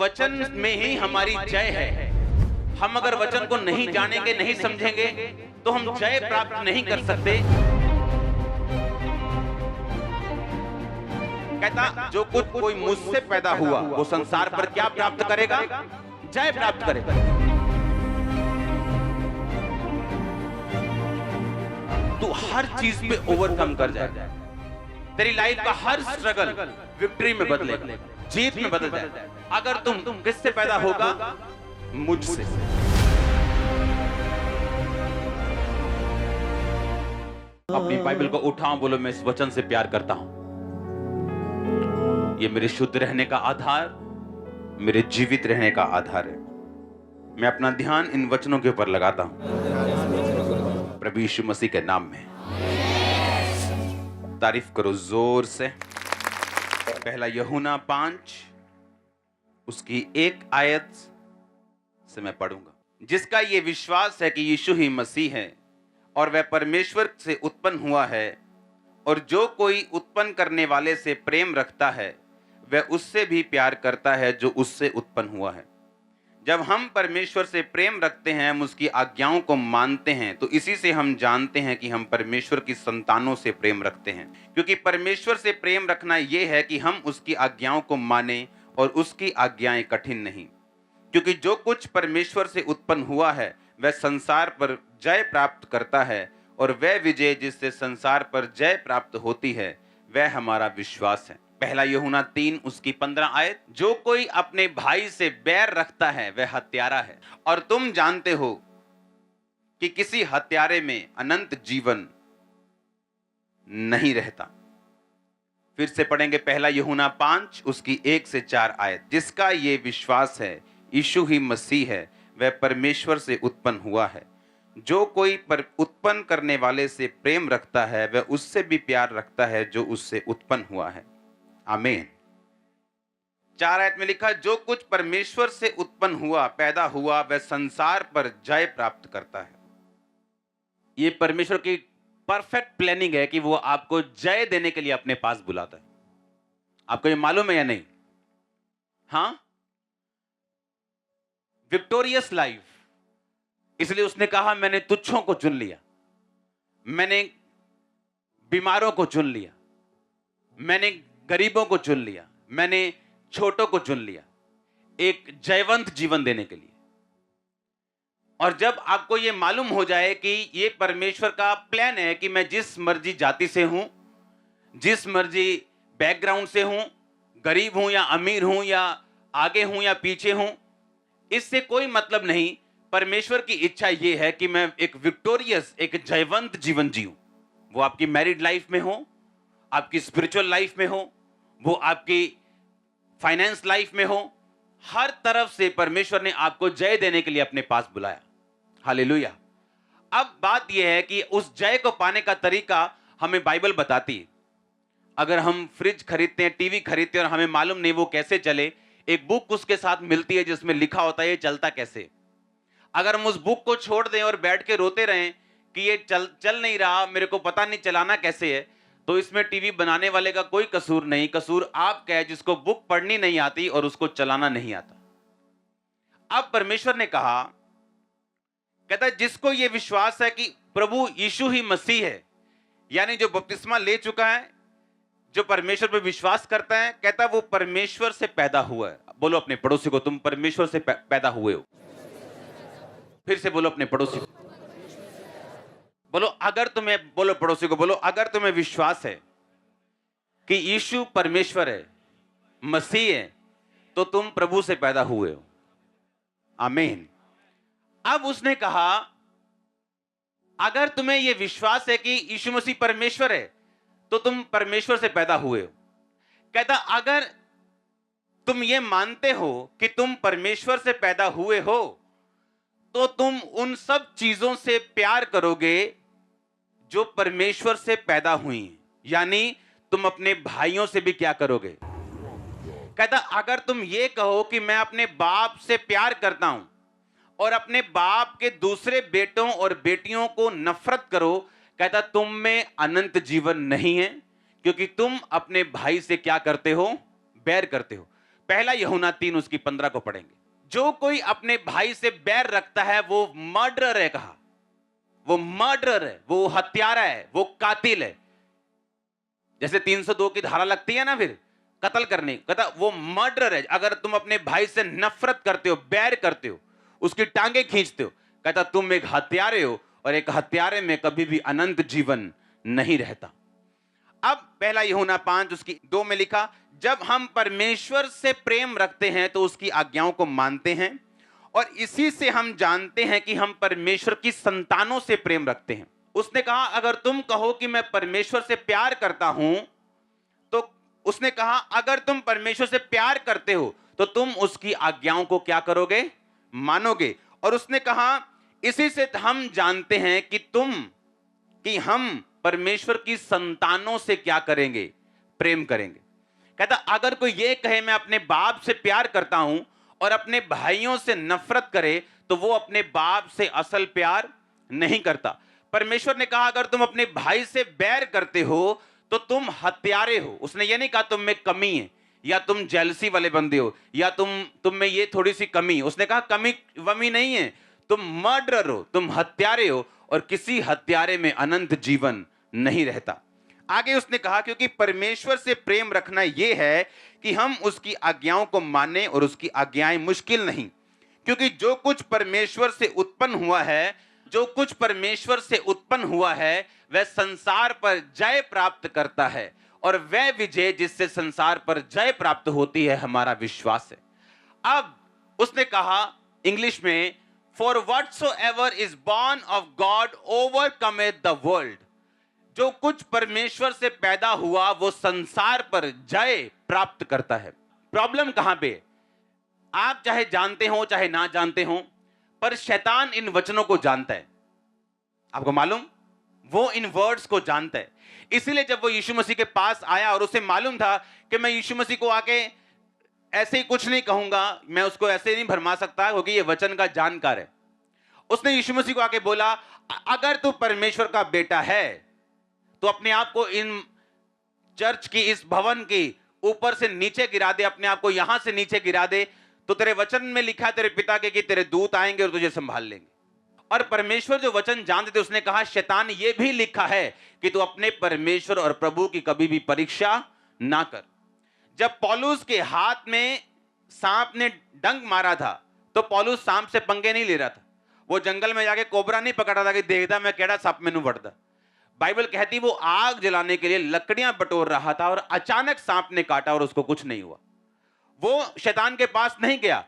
वचन में ही हमारी जय है। हम अगर वचन को नहीं जानेंगे, नहीं समझेंगे, तो हम जय प्राप्त नहीं कर सकते। कहता जो कुछ कोई मुझसे पैदा हुआ वो संसार पर क्या प्राप्त करेगा? जय प्राप्त करेगा। तू हर चीज पे ओवरकम कर जाएगा। तेरी लाइफ का हर स्ट्रगल विक्ट्री में बदलेगा, जीत में बदल जाएगा अगर तुम किससे पैदा होगा? मुझसे। अपनी बाइबल को उठाओ, बोलो मैं इस वचन से प्यार करता हूं। ये मेरे शुद्ध रहने का आधार, मेरे जीवित रहने का आधार है। मैं अपना ध्यान इन वचनों के ऊपर लगाता हूं प्रभु यीशु मसीह के नाम में। तारीफ करो जोर से। पहला यूहन्ना 5 उसकी 1 आयत से मैं पढ़ूंगा। जिसका ये विश्वास है कि यीशु ही मसीह है और वह परमेश्वर से उत्पन्न हुआ है, और जो कोई उत्पन्न करने वाले से प्रेम रखता है वह उससे भी प्यार करता है जो उससे उत्पन्न हुआ है। जब हम परमेश्वर से प्रेम रखते हैं, हम उसकी आज्ञाओं को मानते हैं, तो इसी से हम जानते हैं कि हम परमेश्वर की संतानों से प्रेम रखते हैं। क्योंकि परमेश्वर से प्रेम रखना यह है कि हम उसकी आज्ञाओं को माने और उसकी आज्ञाएं कठिन नहीं। क्योंकि जो कुछ परमेश्वर से उत्पन्न हुआ है वह संसार पर जय प्राप्त करता है, और वह विजय जिससे संसार पर जय प्राप्त होती है वह हमारा विश्वास है। पहला यूहन्ना 3 उसकी 15 आयत। जो कोई अपने भाई से बैर रखता है वह हत्यारा है, और तुम जानते हो कि किसी हत्यारे में अनंत जीवन नहीं रहता। फिर से पढ़ेंगे पहला यूहन्ना 5 उसकी 1 से 4 आयत। जिसका ये विश्वास है यीशु ही मसीह है, वह परमेश्वर से उत्पन्न हुआ है। जो कोई उत्पन्न करने वाले से प्रेम रखता है वह उससे भी प्यार रखता है जो उससे उत्पन्न हुआ है। आमीन। 4 आयत में लिखा, जो कुछ परमेश्वर से उत्पन्न हुआ, पैदा हुआ, वह संसार पर जय प्राप्त करता है। ये परमेश्वर की परफेक्ट प्लानिंग है कि वो आपको जय देने के लिए अपने पास बुलाता है। आपको ये मालूम है या नहीं? हाँ, विक्टोरियस लाइफ। इसलिए उसने कहा मैंने तुच्छों को चुन लिया, मैंने बीमारों को चुन लिया, मैंने गरीबों को चुन लिया, मैंने छोटों को चुन लिया, एक जयवंत जीवन देने के लिए। और जब आपको यह मालूम हो जाए कि यह परमेश्वर का प्लान है कि मैं जिस मर्जी जाति से हूं, जिस मर्जी बैकग्राउंड से हूं, गरीब हूं या अमीर हूं, या आगे हूं या पीछे हूं, इससे कोई मतलब नहीं। परमेश्वर की इच्छा यह है कि मैं एक विक्टोरियस, एक जयवंत जीवन जीऊं। वो आपकी मैरिड लाइफ में हो, आपकी स्पिरिचुअल लाइफ में हो, वो आपकी फाइनेंस लाइफ में हो, हर तरफ से परमेश्वर ने आपको जय देने के लिए अपने पास बुलाया। हालेलुया। अब बात यह है कि उस जय को पाने का तरीका हमें बाइबल बताती है। अगर हम फ्रिज खरीदते हैं, टीवी खरीदते हैं और हमें मालूम नहीं वो कैसे चले, एक बुक उसके साथ मिलती है जिसमें लिखा होता है ये चलता कैसे। अगर हम उस बुक को छोड़ दें और बैठ के रोते रहें कि ये चल नहीं रहा, मेरे को पता नहीं चलाना कैसे है, तो इसमें टीवी बनाने वाले का कोई कसूर नहीं। कसूर आपका है जिसको बुक पढ़नी नहीं आती और उसको चलाना नहीं आता। अब परमेश्वर ने कहा, कहता है जिसको यह विश्वास है कि प्रभु यीशु ही मसीह है, यानी जो बपतिस्मा ले चुका है, जो परमेश्वर पर विश्वास करता है, कहता वो परमेश्वर से पैदा हुआ है। बोलो अपने पड़ोसी को, तुम परमेश्वर से पैदा हुए हो। फिर से बोलो अपने पड़ोसी को, बोलो अगर तुम्हें, बोलो पड़ोसी को, बोलो अगर तुम्हें विश्वास है कि यीशु परमेश्वर है, मसीह है, तो तुम प्रभु से पैदा हुए हो। आमीन। अब उसने कहा अगर तुम्हें यह विश्वास है कि यीशु मसीह परमेश्वर है तो तुम परमेश्वर से पैदा हुए हो। कहता अगर तुम ये मानते हो कि तुम परमेश्वर से पैदा हुए हो तो तुम उन सब चीजों से प्यार करोगे जो परमेश्वर से पैदा हुई। यानी तुम अपने भाइयों से भी क्या करोगे? कहता अगर तुम ये कहो कि मैं अपने बाप से प्यार करता हूं और अपने बाप के दूसरे बेटों और बेटियों को नफरत करो, कहता तुम में अनंत जीवन नहीं है, क्योंकि तुम अपने भाई से क्या करते हो? बैर करते हो। पहला यूहन्ना 3 उसकी 15 को पढ़ेंगे। जो कोई अपने भाई से बैर रखता है वो मर्डरर है, कहा वो मर्डरर है, वो हत्यारा है, वो कातिल है। जैसे 302 की धारा लगती है ना फिर कत्ल करने, कहता वो मर्डरर है। अगर तुम अपने भाई से नफरत करते हो, बैर करते हो, उसकी टांगे खींचते हो, कहता तुम एक हत्यारे हो, और एक हत्यारे में कभी भी अनंत जीवन नहीं रहता। अब पहला यूहन्ना 5 उसकी 2 में लिखा, जब हम परमेश्वर से प्रेम रखते हैं तो उसकी आज्ञाओं को मानते हैं, और इसी से हम जानते हैं कि हम परमेश्वर की संतानों से प्रेम रखते हैं। उसने कहा अगर तुम कहो कि मैं परमेश्वर से प्यार करता हूं, तो उसने कहा अगर तुम परमेश्वर से प्यार करते हो तो तुम उसकी आज्ञाओं को क्या करोगे, मानोगे। और उसने कहा इसी से हम जानते हैं कि हम परमेश्वर की संतानों से क्या करेंगे, प्रेम करेंगे। कहता अगर कोई ये कहे मैं अपने बाप से प्यार करता हूं और अपने भाइयों से नफरत करे तो वो अपने बाप से असल प्यार नहीं करता। परमेश्वर ने कहा अगर तुम अपने भाई से बैर करते हो तो तुम हत्यारे हो। उसने ये नहीं कहा तुम में कमी है या तुम जेलसी वाले बंदे हो या तुम में ये थोड़ी सी कमी है। उसने कहा कमी वमी नहीं है, तुम मर्डरर हो, तुम हत्यारे हो, और किसी हत्यारे में अनंत जीवन नहीं रहता। आगे उसने कहा क्योंकि परमेश्वर से प्रेम रखना यह है कि हम उसकी आज्ञाओं को माने, और उसकी आज्ञाएं मुश्किल नहीं, क्योंकि जो कुछ परमेश्वर से उत्पन्न हुआ है वह संसार पर जय प्राप्त करता है, और वह विजय जिससे संसार पर जय प्राप्त होती है हमारा विश्वास है। अब उसने कहा इंग्लिश में, for whatsoever is born of God overcometh the world. जो कुछ परमेश्वर से पैदा हुआ वो संसार पर जय प्राप्त करता है। प्रॉब्लम कहां पे? आप चाहे जानते हो चाहे ना जानते हो, पर शैतान इन वचनों को जानता है। आपको मालूम, वो इन वर्ड्स को जानता है। इसलिए जब वो यीशु मसीह के पास आया और उसे मालूम था कि मैं यीशु मसीह को आके ऐसे ही कुछ नहीं कहूंगा, मैं उसको ऐसे नहीं भरमा सकता क्योंकि ये वचन का जानकार है, उसने यीशु मसीह को आके बोला अगर तू परमेश्वर का बेटा है तो अपने आप को इन चर्च की, इस भवन की ऊपर से नीचे गिरा दे, अपने आप को यहां से नीचे गिरा दे, तो तेरे वचन में लिखा है तेरे पिता के कि तेरे दूत आएंगे और तुझे संभाल लेंगे। और परमेश्वर जो वचन जानते थे, उसने कहा शैतान ये भी लिखा है कि तू अपने परमेश्वर और प्रभु की कभी भी परीक्षा ना कर। जब पौलुस के हाथ में सांप ने डंक मारा था तो पौलुस सांप से पंगे नहीं ले रहा था, वो जंगल में जाके कोबरा नहीं पकड़ा था कि देखता मैं केड़ा सांप मैनू वड़दा। बाइबल कहती वो आग जलाने के लिए लकड़ियां बटोर रहा था और अचानक सांप ने काटा और उसको कुछ नहीं हुआ। वो शैतान के पास नहीं गया।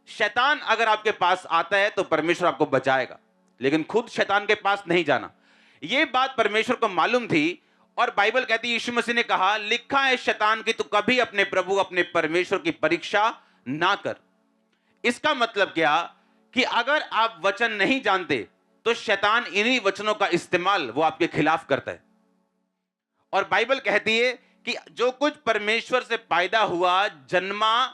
शैतान अगर आपके पास आता है तो परमेश्वर आपको बचाएगा, लेकिन खुद शैतान के पास नहीं जाना। यह बात परमेश्वर को मालूम थी, और बाइबल कहती है यीशु मसीह ने कहा लिखा है शैतान की तू कभी अपने प्रभु अपने परमेश्वर की परीक्षा ना कर। इसका मतलब क्या कि अगर आप वचन नहीं जानते तो शैतान इन्हीं वचनों का इस्तेमाल वो आपके खिलाफ करता है। और बाइबल कहती है कि जो कुछ परमेश्वर से पैदा हुआ, जन्मा,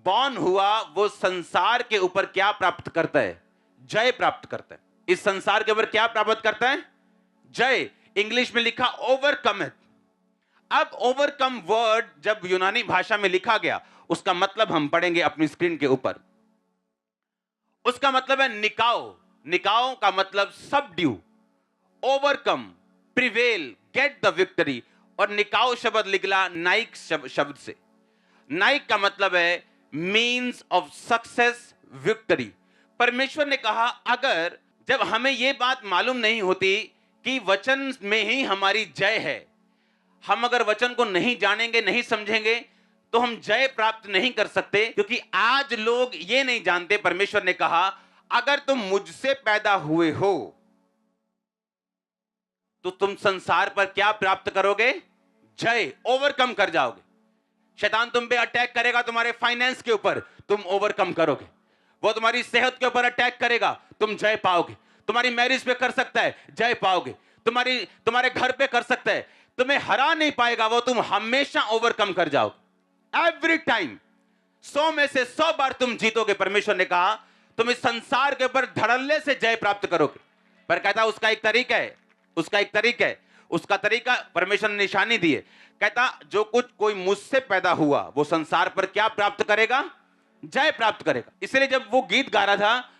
बॉर्न हुआ, वो संसार के ऊपर क्या प्राप्त करता है? जय प्राप्त करता है। इस संसार के ऊपर क्या प्राप्त करता है? जय। इंग्लिश में लिखा ओवरकम है। अब ओवरकम वर्ड जब यूनानी भाषा में लिखा गया उसका मतलब हम पढ़ेंगे अपनी स्क्रीन के ऊपर। उसका मतलब है निकाओ। निकाओ का मतलब subdue, overcome, prevail, get the victory. और निकाओ शब्द निकला नाइक शब्द से। नाइक का मतलब है मीन्स ऑफ सक्सेस, विक्ट्री। परमेश्वर ने कहा अगर जब हमें यह बात मालूम नहीं होती कि वचन में ही हमारी जय है, हम अगर वचन को नहीं जानेंगे, नहीं समझेंगे, तो हम जय प्राप्त नहीं कर सकते। क्योंकि आज लोग ये नहीं जानते, परमेश्वर ने कहा अगर तुम मुझसे पैदा हुए हो तो तुम संसार पर क्या प्राप्त करोगे? जय, ओवरकम कर जाओगे। शैतान तुम पे अटैक करेगा, तुम्हारे फाइनेंस के ऊपर, तुम ओवरकम करोगे। वो तुम्हारी सेहत के ऊपर अटैक करेगा, तुम जय पाओगे। तुम्हारी मैरिज पे कर सकता है, जय पाओगे। तुम्हारे घर पे कर सकता है, तुम्हें हरा नहीं पाएगा वो, तुम हमेशा ओवरकम कर जाओगे। एवरी टाइम 100 में से 100 बार तुम जीतोगे। परमेश्वर ने कहा तुम इस संसार के ऊपर धड़ल्ले से जय प्राप्त करोगे। पर कहता उसका एक तरीका है, उसका एक तरीका है। उसका तरीका परमेश्वर ने निशानी दी है। कहता जो कुछ कोई मुझसे पैदा हुआ वो संसार पर क्या प्राप्त करेगा? जय प्राप्त करेगा। इसलिए जब वो गीत गा रहा था,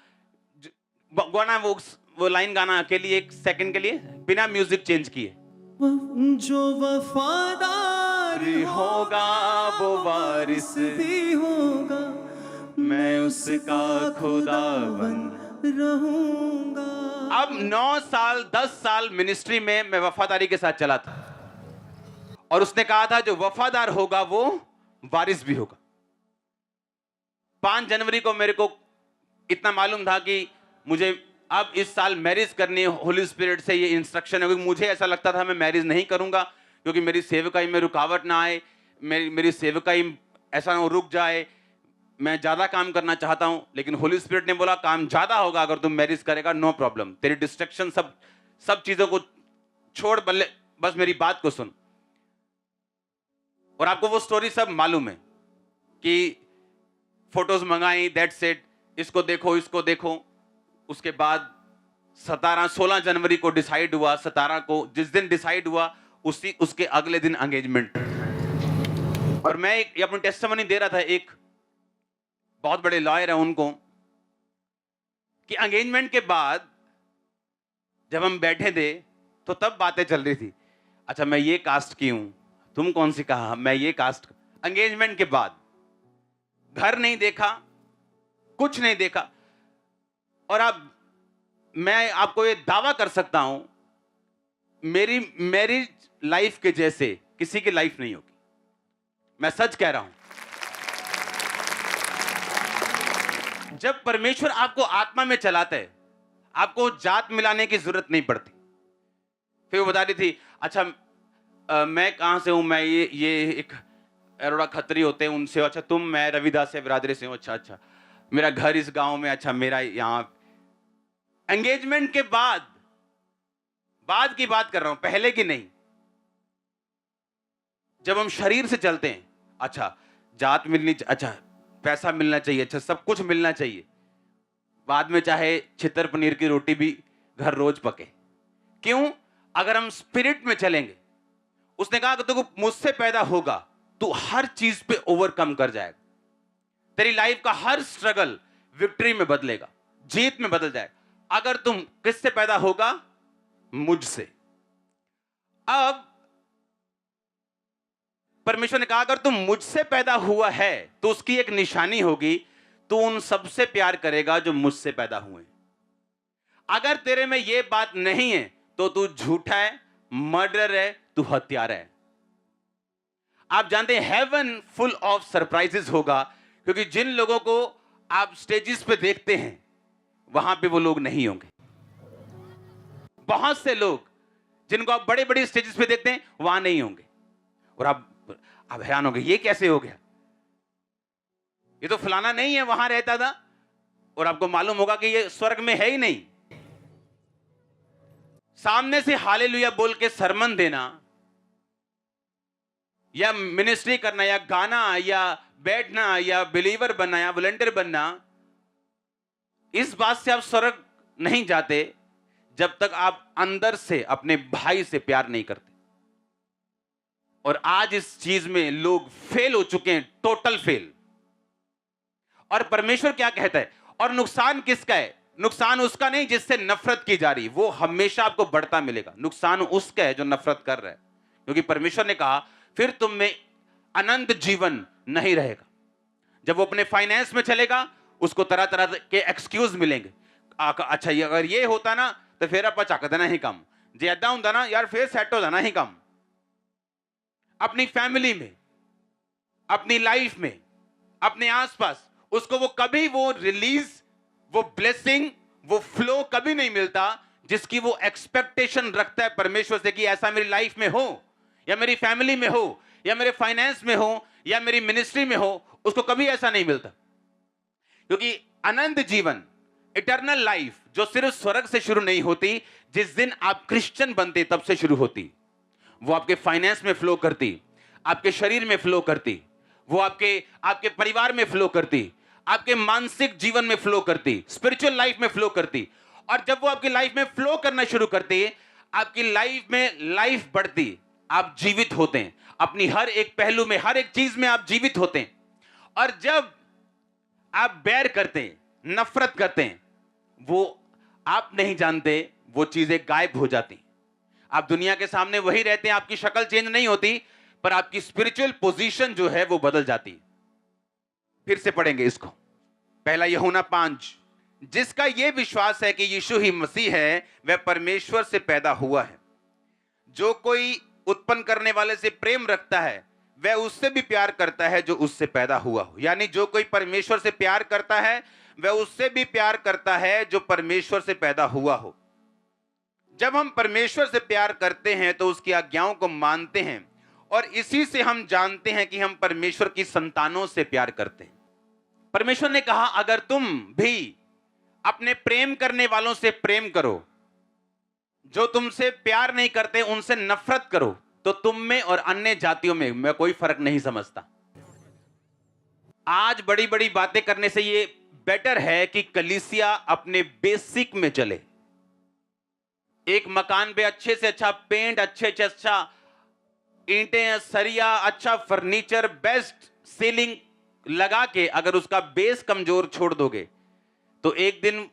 गाना वो लाइन गाना अकेली 1 सेकंड के लिए बिना म्यूजिक चेंज किए, जो वफादार होगा वो वारिस भी होगा, मैं उसका खुदावन रहूंगा। अब 9 साल 10 साल मिनिस्ट्री में मैं वफादारी के साथ चला था, और उसने कहा था जो वफादार होगा वो वारिस भी होगा। 5 जनवरी को मेरे को इतना मालूम था कि मुझे अब इस साल मैरिज करनी है। होली स्पिरिट से ये इंस्ट्रक्शन है, क्योंकि मुझे ऐसा लगता था मैं मैरिज नहीं करूंगा, क्योंकि मेरी सेवकाई में रुकावट ना आए, मेरी सेवकाई ऐसा ना रुक जाए, मैं ज्यादा काम करना चाहता हूं। लेकिन होली स्पिरिट ने बोला काम ज्यादा होगा अगर तुम मैरिज करेगा, नो प्रॉब्लम, तेरी डिस्ट्रक्शन सब चीजों को छोड़, बस मेरी बात को सुन। और आपको वो स्टोरी सब मालूम है कि फोटोज मंगाई, दैट्स इट, इसको देखो। उसके बाद 16 जनवरी को डिसाइड हुआ, 17 को जिस दिन डिसाइड हुआ उसके अगले दिन एंगेजमेंट। और मैं ये अपनी टेस्टिमनी दे रहा था, एक बहुत बड़े लॉयर है उनको, कि एंगेजमेंट के बाद जब हम बैठे थे तो तब बातें चल रही थी, अच्छा मैं ये कास्ट की हूं, तुम कौन सी कहा, मैं ये कास्ट। एंगेजमेंट के बाद घर नहीं देखा, कुछ नहीं देखा। और अब मैं आपको ये दावा कर सकता हूं, मेरी मैरिज लाइफ के जैसे किसी की लाइफ नहीं होगी, मैं सच कह रहा हूं। जब परमेश्वर आपको आत्मा में चलाता है, आपको जात मिलाने की जरूरत नहीं पड़ती। फिर वो बता रही थी, अच्छा मैं कहां से हूं, मैं ये एक अरोड़ा खत्री होते हैं उनसे, अच्छा तुम, मैं रविदास से बिरादरी से हूं, अच्छा मेरा घर इस गांव में, अच्छा मेरा यहां। एंगेजमेंट के बाद की बात कर रहा हूं, पहले की नहीं। जब हम शरीर से चलते हैं, अच्छा जात मिलनी, अच्छा पैसा मिलना चाहिए, अच्छा सब कुछ मिलना चाहिए, बाद में चाहे छितर पनीर की रोटी भी घर रोज पके। क्यों? अगर हम स्पिरिट में चलेंगे। उसने कहा कि तू मुझसे पैदा होगा, तू हर चीज पे ओवरकम कर जाएगा, तेरी लाइफ का हर स्ट्रगल विक्ट्री में बदलेगा, जीत में बदल जाएगा। अगर तुम किससे पैदा होगा? मुझसे। अब परमेश्वर ने कहा अगर तुम मुझसे पैदा हुआ है तो उसकी एक निशानी होगी, तू उन सबसे प्यार करेगा जो मुझसे पैदा हुए। अगर तेरे में यह बात नहीं है तो तू झूठा है, मर्डर है, तू हत्यारा है। आप जानते हैं हेवन फुल ऑफ सरप्राइजेस होगा, क्योंकि जिन लोगों को आप स्टेजेस पे देखते हैं वहां पे वो लोग नहीं होंगे। बहुत से लोग जिनको आप बड़े बड़े स्टेजेस पे देखते हैं वहां नहीं होंगे, और आप हैरान होंगे ये कैसे हो गया, ये तो फलाना नहीं है, वहां रहता था। और आपको मालूम होगा कि ये स्वर्ग में है ही नहीं। सामने से हालेलुया बोल के सरमन देना या मिनिस्ट्री करना या गाना या बैठना या बिलीवर बनना या वॉलंटियर बनना, इस बात से आप स्वर्ग नहीं जाते जब तक आप अंदर से अपने भाई से प्यार नहीं करते। और आज इस चीज में लोग फेल हो चुके हैं, टोटल फेल। और परमेश्वर क्या कहता है? और नुकसान किसका है? नुकसान उसका नहीं जिससे नफरत की जा रही, वो हमेशा आपको बढ़ता मिलेगा। नुकसान उसका है जो नफरत कर रहा है, क्योंकि परमेश्वर ने कहा फिर तुम में अनंत जीवन नहीं रहेगा। जब वो अपने फाइनेंस में चलेगा उसको तरह तरह के एक्सक्यूज मिलेंगे। अच्छा ये अगर ये होता ना तो फिर आप चाक देना ही कम, जे ऐदा होता ना यार फिर सेट हो जाना ही कम। अपनी फैमिली में, अपनी लाइफ में, अपने आसपास उसको वो कभी वो रिलीज, वो ब्लेसिंग, वो फ्लो कभी नहीं मिलता जिसकी वो एक्सपेक्टेशन रखता है परमेश्वर से कि ऐसा मेरी लाइफ में हो या मेरी फैमिली में हो या मेरे फाइनेंस में हो या मेरी मिनिस्ट्री में हो। उसको कभी ऐसा नहीं मिलता, क्योंकि अनंत जीवन, इटर्नल लाइफ जो सिर्फ स्वर्ग से शुरू नहीं होती, जिस दिन आप क्रिश्चियन बनते तब से शुरू होती। वो आपके फाइनेंस में फ्लो करती, आपके शरीर में फ्लो करती, वो आपके परिवार में फ्लो करती, आपके मानसिक जीवन में फ्लो करती, स्पिरिचुअल लाइफ में फ्लो करती। और जब वो आपकी लाइफ में फ्लो करना शुरू करती है, आपकी लाइफ में लाइफ बढ़ती है, आप जीवित होते हैं, अपनी हर एक पहलू में, हर एक चीज में आप जीवित होते हैं। और जब आप बैर करते हैं, नफरत करते हैं, वो आप नहीं जानते वो चीजें गायब हो जाती। आप दुनिया के सामने वही रहते हैं, आपकी शक्ल चेंज नहीं होती, पर आपकी स्पिरिचुअल पोजीशन जो है वो बदल जाती। फिर से पढ़ेंगे इसको, पहला यूहन्ना 5। जिसका यह विश्वास है कि यीशु ही मसीह है, वह परमेश्वर से पैदा हुआ है। जो कोई उत्पन्न करने वाले से प्रेम रखता है, वह उससे भी प्यार करता है जो उससे पैदा हुआ हो। यानी जो कोई परमेश्वर से प्यार करता है, वह उससे भी प्यार करता है जो परमेश्वर से पैदा हुआ हो। जब हम परमेश्वर से प्यार करते हैं तो उसकी आज्ञाओं को मानते हैं, और इसी से हम जानते हैं कि हम परमेश्वर की संतानों से प्यार करते हैं। परमेश्वर ने कहा, अगर तुम भी अपने प्रेम करने वालों से प्रेम करो, जो तुमसे प्यार नहीं करते उनसे नफरत करो, तो तुम में और अन्य जातियों में मैं कोई फर्क नहीं समझता। आज बड़ी बड़ी बातें करने से ये बेटर है कि कलीसिया अपने बेसिक में चले। एक मकान पे अच्छे से अच्छा पेंट, अच्छे से अच्छा ईंटें, सरिया, अच्छा फर्नीचर, बेस्ट सीलिंग लगा के अगर उसका बेस कमजोर छोड़ दोगे तो एक दिन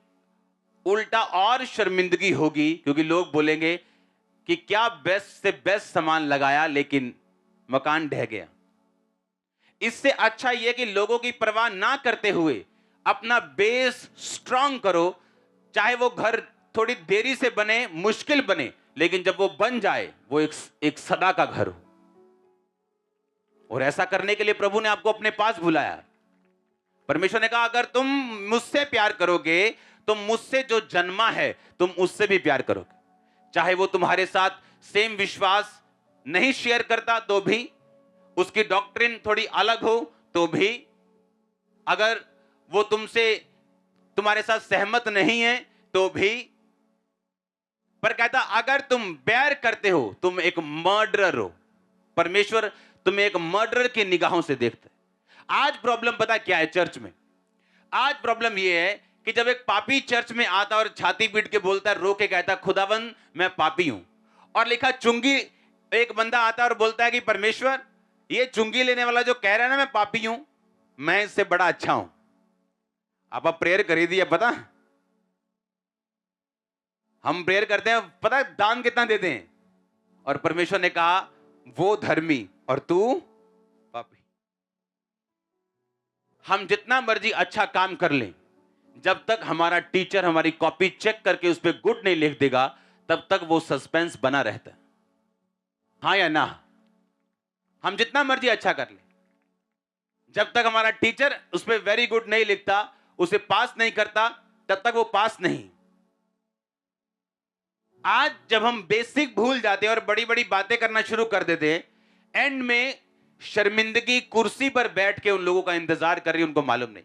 उल्टा और शर्मिंदगी होगी, क्योंकि लोग बोलेंगे कि क्या बेस्ट से बेस्ट सामान लगाया लेकिन मकान ढह गया। इससे अच्छा यह कि लोगों की परवाह ना करते हुए अपना बेस स्ट्रांग करो, चाहे वो घर थोड़ी देरी से बने, मुश्किल बने, लेकिन जब वो बन जाए वो एक सदा का घर हो। और ऐसा करने के लिए प्रभु ने आपको अपने पास बुलाया। परमेश्वर ने कहा, अगर तुम मुझसे प्यार करोगे तो मुझसे जो जन्मा है तुम उससे भी प्यार करोगे। चाहे वो तुम्हारे साथ सेम विश्वास नहीं शेयर करता तो भी, उसकी डॉक्ट्रिन थोड़ी अलग हो तो भी, अगर वो तुम्हारे साथ सहमत नहीं है तो भी, पर कहता अगर तुम बैर करते हो तुम एक मर्डरर हो। परमेश्वर तुम्हें एक मर्डरर की निगाहों से देखता है। आज प्रॉब्लम पता क्या है चर्च में? आज प्रॉब्लम यह है कि जब एक पापी चर्च में आता और छाती पीट के बोलता है, रो के कहता, खुदावन मैं पापी हूं, और लिखा चुंगी, एक बंदा आता और बोलता है कि परमेश्वर ये चुंगी लेने वाला जो कह रहा है ना मैं पापी हूं, मैं इससे बड़ा अच्छा हूं। आप प्रेयर करी दी है, पता हम प्रेयर करते हैं, पता दान कितना देते हैं, और परमेश्वर ने कहा वो धर्मी और तू पापी। हम जितना मर्जी अच्छा काम कर लें, जब तक हमारा टीचर हमारी कॉपी चेक करके उस पर गुड नहीं लिख देगा, तब तक वो सस्पेंस बना रहता है। हाँ या ना? हम जितना मर्जी अच्छा कर लें, जब तक हमारा टीचर उस पर वेरी गुड नहीं लिखता, उसे पास नहीं करता, तब तक वो पास नहीं। आज जब हम बेसिक भूल जाते हैं और बड़ी बड़ी बातें करना शुरू कर देते हैं, एंड में शर्मिंदगी कुर्सी पर बैठ के उन लोगों का इंतजार कर रही है, उनको मालूम नहीं।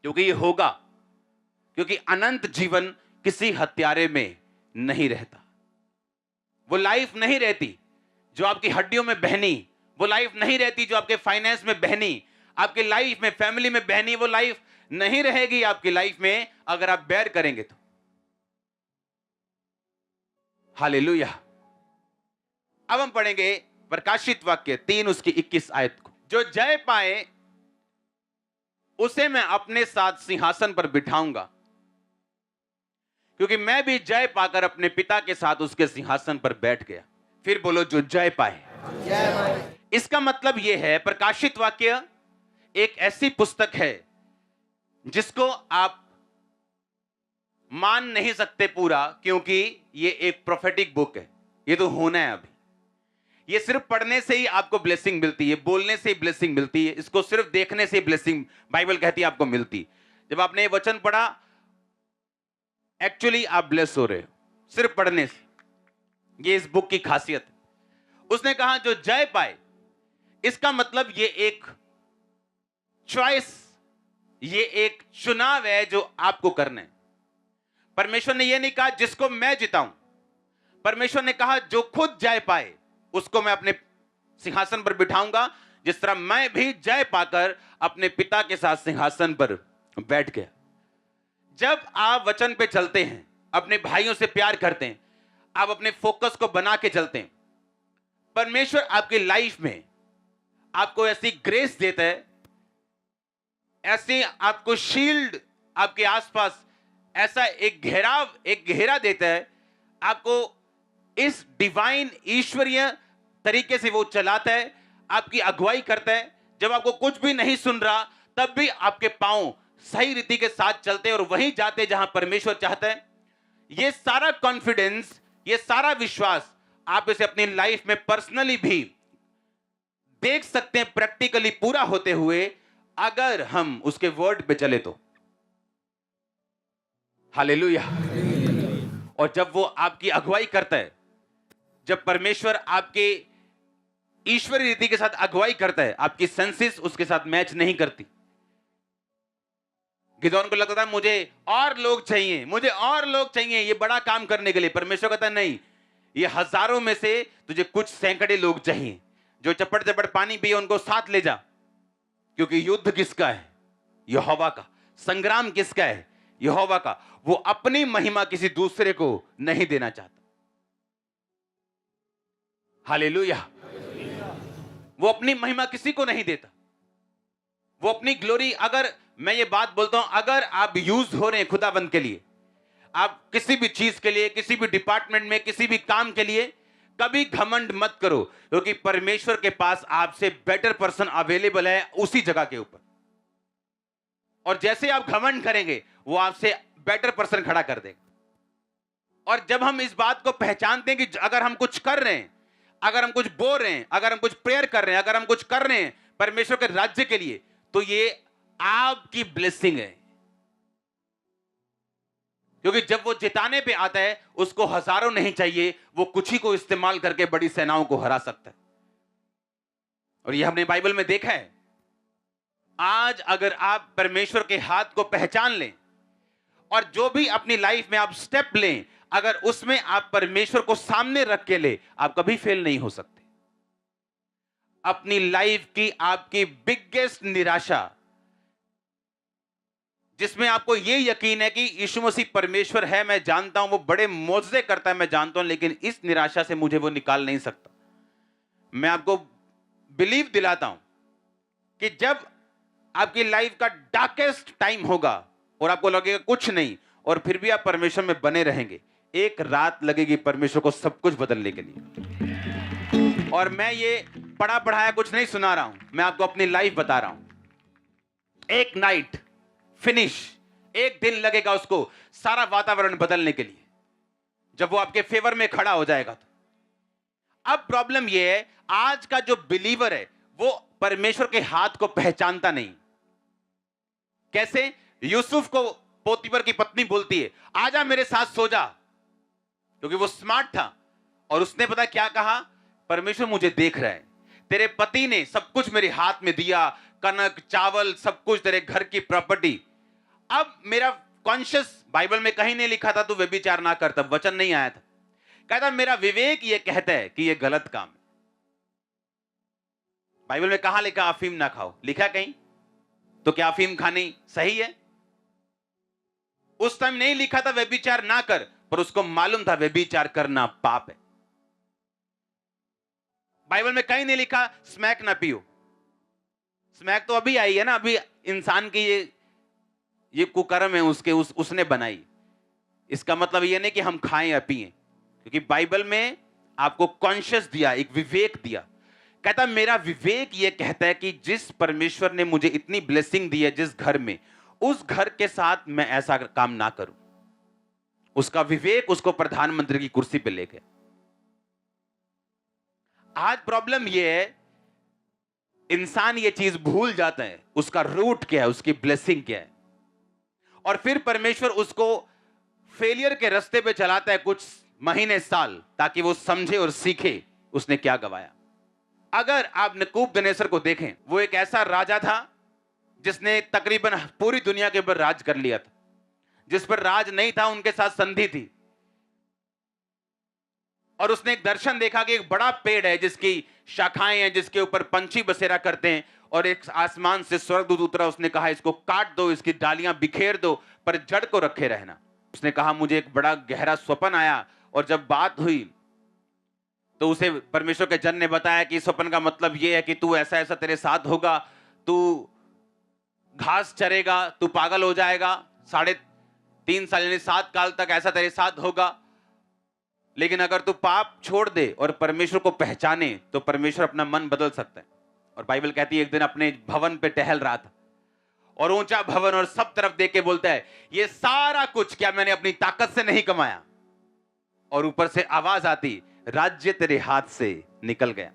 क्योंकि ये होगा, क्योंकि अनंत जीवन किसी हत्यारे में नहीं रहता। वो लाइफ नहीं रहती जो आपकी हड्डियों में बहनी, वो लाइफ नहीं रहती जो आपके फाइनेंस में बहनी, आपकी लाइफ में, फैमिली में बहनी, वो लाइफ नहीं रहेगी आपकी लाइफ में अगर आप बैर करेंगे तो। हालेलुया। अब हम पढ़ेंगे प्रकाशित वाक्य 3 उसकी 21 आयत को। जो जय पाए उसे मैं अपने साथ सिंहासन पर बिठाऊंगा, क्योंकि मैं भी जय पाकर अपने पिता के साथ उसके सिंहासन पर बैठ गया। फिर बोलो, जो जय पाए। इसका मतलब यह है, प्रकाशित वाक्य एक ऐसी पुस्तक है जिसको आप मान नहीं सकते पूरा, क्योंकि यह एक प्रोफेटिक बुक है। यह तो होना है अभी। ये सिर्फ पढ़ने से ही आपको ब्लेसिंग मिलती है, बोलने से ही ब्लेसिंग मिलती है, इसको सिर्फ देखने से ही ब्लेसिंग बाइबल कहती है आपको मिलती। जब आपने ये वचन पढ़ा, एक्चुअली आप ब्लेस हो रहे हो सिर्फ पढ़ने से। ये इस बुक की खासियत है। उसने कहा जो जय पाए, इसका मतलब ये एक चॉइस, ये एक चुनाव है जो आपको करना है। परमेश्वर ने यह नहीं कहा जिसको मैं जिताऊं, परमेश्वर ने कहा जो खुद जय पाए उसको मैं अपने सिंहासन पर बिठाऊंगा, जिस तरह मैं भी जय पाकर अपने पिता के साथ सिंहासन पर बैठ गया। जब आप वचन पे चलते हैं, अपने भाइयों से प्यार करते हैं, आप अपने फोकस को बना के चलते हैं, परमेश्वर आपकी लाइफ में आपको ऐसी ग्रेस देता है, ऐसी आपको शील्ड आपके आसपास, ऐसा एक घेरा देता है आपको, इस डिवाइन ईश्वरीय तरीके से वो चलाता है, आपकी अगुवाई करता है। जब आपको कुछ भी नहीं सुन रहा तब भी आपके पांव सही रीति के साथ चलते हैं और वहीं जाते जहां परमेश्वर चाहता है। ये सारा कॉन्फिडेंस, ये सारा विश्वास आप इसे अपनी लाइफ में पर्सनली भी देख सकते हैं प्रैक्टिकली पूरा होते हुए, अगर हम उसके वर्ड पे चले तो। हालेलुया। और जब वो आपकी अगुवाई करता है, जब परमेश्वर आपके ईश्वरीय रीति के साथ अगुवाई करता है, आपकी सेंसेस उसके साथ मैच नहीं करती। गिदोन को लगता था मुझे और लोग चाहिए, मुझे और लोग चाहिए ये बड़ा काम करने के लिए। परमेश्वर कहता है नहीं, ये हजारों में से तुझे कुछ सैकड़े लोग चाहिए जो चपड़ चपड़ पानी पिए, उनको साथ ले जा, क्योंकि युद्ध किसका है? यहोवा का। संग्राम किसका है? यहोवा का। वो अपनी महिमा किसी दूसरे को नहीं देना चाहता। हालेलुया। वो अपनी महिमा किसी को नहीं देता। वो अपनी ग्लोरी, अगर मैं ये बात बोलता हूं, अगर आप यूज हो रहे हैं खुदाबंद के लिए, आप किसी भी चीज के लिए, किसी भी डिपार्टमेंट में, किसी भी काम के लिए, कभी घमंड मत करो, क्योंकि परमेश्वर के पास आपसे बेटर पर्सन अवेलेबल है उसी जगह के ऊपर। और जैसे आप घमंड करेंगे वो आपसे बेटर पर्सन खड़ा कर देगा। और जब हम इस बात को पहचानते हैं कि अगर हम कुछ कर रहे हैं, अगर हम कुछ बोल रहे हैं, अगर हम कुछ प्रेयर कर रहे हैं, अगर हम कुछ कर रहे हैं परमेश्वर के राज्य के लिए, तो ये आपकी ब्लेसिंग है। क्योंकि जब वो जिताने पे आता है, उसको हजारों नहीं चाहिए, वो कुछ ही को इस्तेमाल करके बड़ी सेनाओं को हरा सकता है। और ये हमने बाइबल में देखा है। आज अगर आप परमेश्वर के हाथ को पहचान लें और जो भी अपनी लाइफ में आप स्टेप लें, अगर उसमें आप परमेश्वर को सामने रख के ले, आप कभी फेल नहीं हो सकते। अपनी लाइफ की आपकी बिगेस्ट निराशा, जिसमें आपको यह यकीन है कि यीशु मसीह परमेश्वर है, मैं जानता हूं वो बड़े मौजज़े करता है, मैं जानता हूं, लेकिन इस निराशा से मुझे वो निकाल नहीं सकता। मैं आपको बिलीव दिलाता हूं कि जब आपकी लाइफ का डार्केस्ट टाइम होगा और आपको लगेगा कुछ नहीं, और फिर भी आप परमेश्वर में बने रहेंगे, एक रात लगेगी परमेश्वर को सब कुछ बदलने के लिए। और मैं ये पढ़ा पढ़ाया कुछ नहीं सुना रहा हूं, मैं आपको अपनी लाइफ बता रहा हूं। एक नाइट फिनिश, एक दिन लगेगा उसको सारा वातावरण बदलने के लिए, जब वो आपके फेवर में खड़ा हो जाएगा। तो अब प्रॉब्लम ये है, आज का जो बिलीवर है वो परमेश्वर के हाथ को पहचानता नहीं। कैसे? यूसुफ को पोतीफर की पत्नी बोलती है, आजा मेरे साथ सो जा, क्योंकि वो स्मार्ट था। और उसने पता क्या कहा? परमेश्वर मुझे देख रहा है, तेरे पति ने सब कुछ मेरे हाथ में दिया, कनक चावल सब कुछ, तेरे घर की प्रॉपर्टी। अब मेरा कॉन्शियस, बाइबल में कहीं नहीं लिखा था तू व्यभिचार ना कर, तब वचन नहीं आया था। कहता मेरा विवेक ये कहता है कि ये गलत काम है। बाइबल में कहां लिखा अफीम ना खाओ? लिखा कहीं? तो क्या अफीम खानी सही है? उस टाइम नहीं लिखा था व्यभिचार ना कर, पर उसको मालूम था व्यभिचार करना पाप है। बाइबल में कहीं नहीं लिखा स्मैक ना पियो। स्मैक तो अभी आई है ना, अभी इंसान की ये कुकर्म है उसने बनाई। इसका मतलब ये नहीं कि हम खाएं या पिएं, क्योंकि बाइबल में आपको कॉन्शियस दिया, एक विवेक दिया। कहता मेरा विवेक ये कहता है कि जिस परमेश्वर ने मुझे इतनी ब्लेसिंग दी है जिस घर में, उस घर के साथ मैं ऐसा काम ना करूं। उसका विवेक उसको प्रधानमंत्री की कुर्सी पे ले गया। आज प्रॉब्लम ये है, इंसान ये चीज भूल जाता है, उसका रूट क्या है, उसकी ब्लेसिंग क्या है। और फिर परमेश्वर उसको फेलियर के रास्ते पे चलाता है कुछ महीने साल, ताकि वो समझे और सीखे उसने क्या गवाया। अगर आप नबूकदनेस्सर को देखें, वो एक ऐसा राजा था जिसने तकरीबन पूरी दुनिया के ऊपर राज कर लिया था। जिस पर राज नहीं था उनके साथ संधि थी। और उसने एक दर्शन देखा कि एक बड़ा पेड़ है जिसकी शाखाएं हैं, जिसके ऊपर पंछी बसेरा करते हैं, और एक आसमान से स्वर्गदूत उतरा। उसने कहा इसको काट दो, इसकी डालियां बिखेर दो, पर जड़ को रखे रहना। उसने कहा मुझे एक बड़ा गहरा स्वप्न आया और जब बात हुई तो उसे परमेश्वर के जन ने बताया कि स्वप्न का मतलब यह है कि तू ऐसा ऐसा तेरे साथ होगा, तू घास चरेगा, तू पागल हो जाएगा, 3.5 साल यानी 7 काल तक ऐसा तेरे साथ होगा। लेकिन अगर तू पाप छोड़ दे और परमेश्वर को पहचाने तो परमेश्वर अपना मन बदल सकता है। और बाइबल कहती है एक दिन अपने भवन पे टहल रहा था और ऊंचा भवन और सब तरफ देख के बोलता है ये सारा कुछ क्या मैंने अपनी ताकत से नहीं कमाया? और ऊपर से आवाज आती राज्य तेरे हाथ से निकल गया।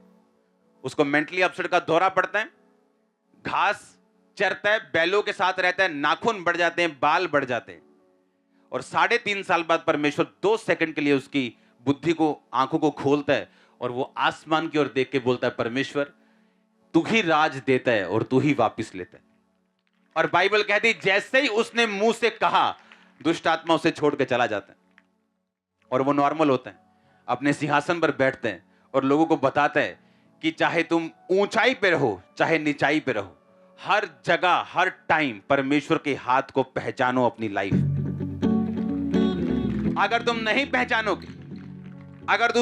उसको मेंटली अपसेट का दौरा पड़ता है, घास चरता है, बैलों के साथ रहता है, नाखून बढ़ जाते हैं, बाल बढ़ जाते हैं। और 3.5 साल बाद परमेश्वर 2 सेकंड के लिए उसकी बुद्धि को, आंखों को खोलता है और वो आसमान की ओर देख के बोलता है परमेश्वर तू ही राज देता है और तू ही वापिस लेता है। और बाइबल कहती जैसे ही उसने मुंह से कहा दुष्ट आत्मा उसे छोड़ के चला जाता है और वो नॉर्मल होता है, अपने सिंहासन पर बैठते हैं और लोगों को बताता है कि चाहे तुम ऊंचाई पे रहो चाहे निचाई पे रहो, हर जगह हर टाइम परमेश्वर के हाथ को पहचानो अपनी लाइफ में। अगर तुम नहीं पहचानोगे, अगर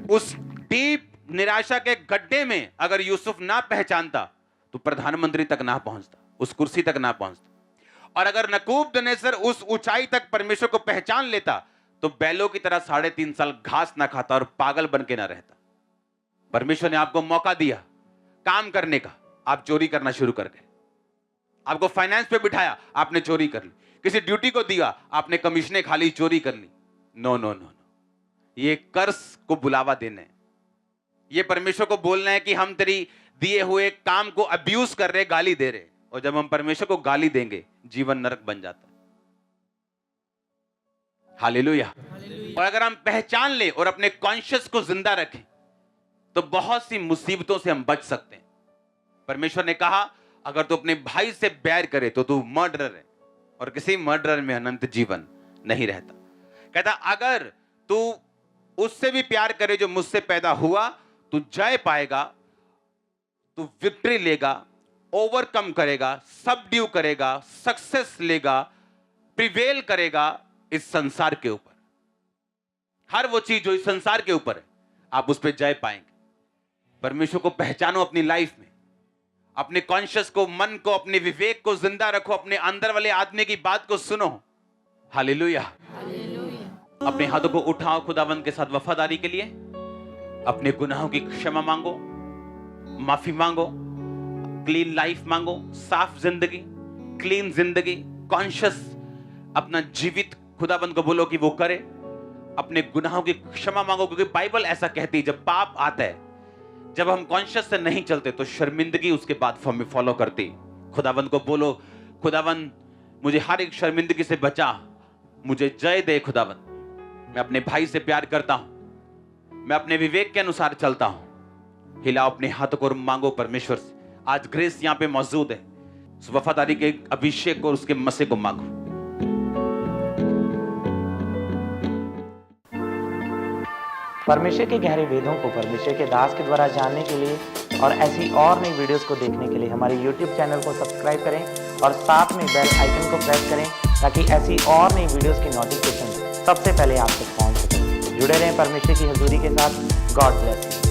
उस डीप निराशा के गड्ढे में अगर यूसुफ ना पहचानता तो प्रधानमंत्री तक ना पहुंचता, उस कुर्सी तक ना पहुंचता। और अगर नबूकदनेस्सर उस ऊंचाई तक परमेश्वर को पहचान लेता तो बैलों की तरह 3.5 साल घास ना खाता और पागल बन के ना रहता। परमेश्वर ने आपको मौका दिया काम करने का, आप चोरी करना शुरू कर गए। आपको फाइनेंस पे बिठाया, आपने चोरी कर ली। किसी ड्यूटी को दिया, आपने कमीशने खा ली, चोरी कर ली। नो नो नो नो, ये कर्ज को बुलावा देना है। ये परमेश्वर को बोलना है कि हम तेरी दिए हुए काम को अब्यूज कर रहे, गाली दे रहे। और जब हम परमेश्वर को गाली देंगे जीवन नरक बन जाता है। हालेलुया। और अगर हम पहचान ले और अपने कॉन्शियस को जिंदा रखें तो बहुत सी मुसीबतों से हम बच सकते हैं। परमेश्वर ने कहा अगर तू अपने भाई से बैर करे तो तू मर्डरर है और किसी मर्डरर में अनंत जीवन नहीं रहता। कहता अगर तू उससे भी प्यार करे जो मुझसे पैदा हुआ, तू जय पाएगा, तू विक्ट्री लेगा, ओवरकम करेगा, सबड्यू करेगा, सक्सेस लेगा, प्रिवेल करेगा इस संसार के ऊपर। हर वो चीज जो इस संसार के ऊपर है आप उस पर जय पाएंगे। परमेश्वर को पहचानो अपनी लाइफ में, अपने कॉन्शियस को, मन को, अपने विवेक को जिंदा रखो, अपने अंदर वाले आदमी की बात को सुनो। हालेलुया। अपने हाथों को उठाओ खुदावंद के साथ वफादारी के लिए, अपने गुनाहों की क्षमा मांगो, माफी मांगो, क्लीन लाइफ मांगो, साफ जिंदगी, क्लीन जिंदगी, कॉन्शियस अपना जीवित खुदावंद को बोलो कि वो करे। अपने गुनाहों की क्षमा मांगो क्योंकि बाइबल ऐसा कहती है जब पाप आता है, जब हम कॉन्शियस से नहीं चलते तो शर्मिंदगी उसके बाद फॉलो करती। खुदावंद को बोलो खुदावंद मुझे हर एक शर्मिंदगी से बचा, मुझे जय दे खुदावंद। मैं अपने भाई से प्यार करता हूं, मैं अपने विवेक के अनुसार चलता हूं। हिलाओ अपने हाथों को और मांगो परमेश्वर से। आज ग्रेस यहां पे मौजूद है, उस वफादारी के अभिषेक को, उसके मसे को मांगो। परमेश्वर के गहरे वेदों को परमेश्वर के दास के द्वारा जानने के लिए और ऐसी और नई वीडियोस को देखने के लिए हमारे YouTube चैनल को सब्सक्राइब करें और साथ में बेल आइकन को प्रेस करें ताकि ऐसी और नई वीडियोस की नोटिफिकेशन सबसे पहले आप तक पहुंच सके। जुड़े रहें परमेश्वर की हजूरी के साथ। God bless you.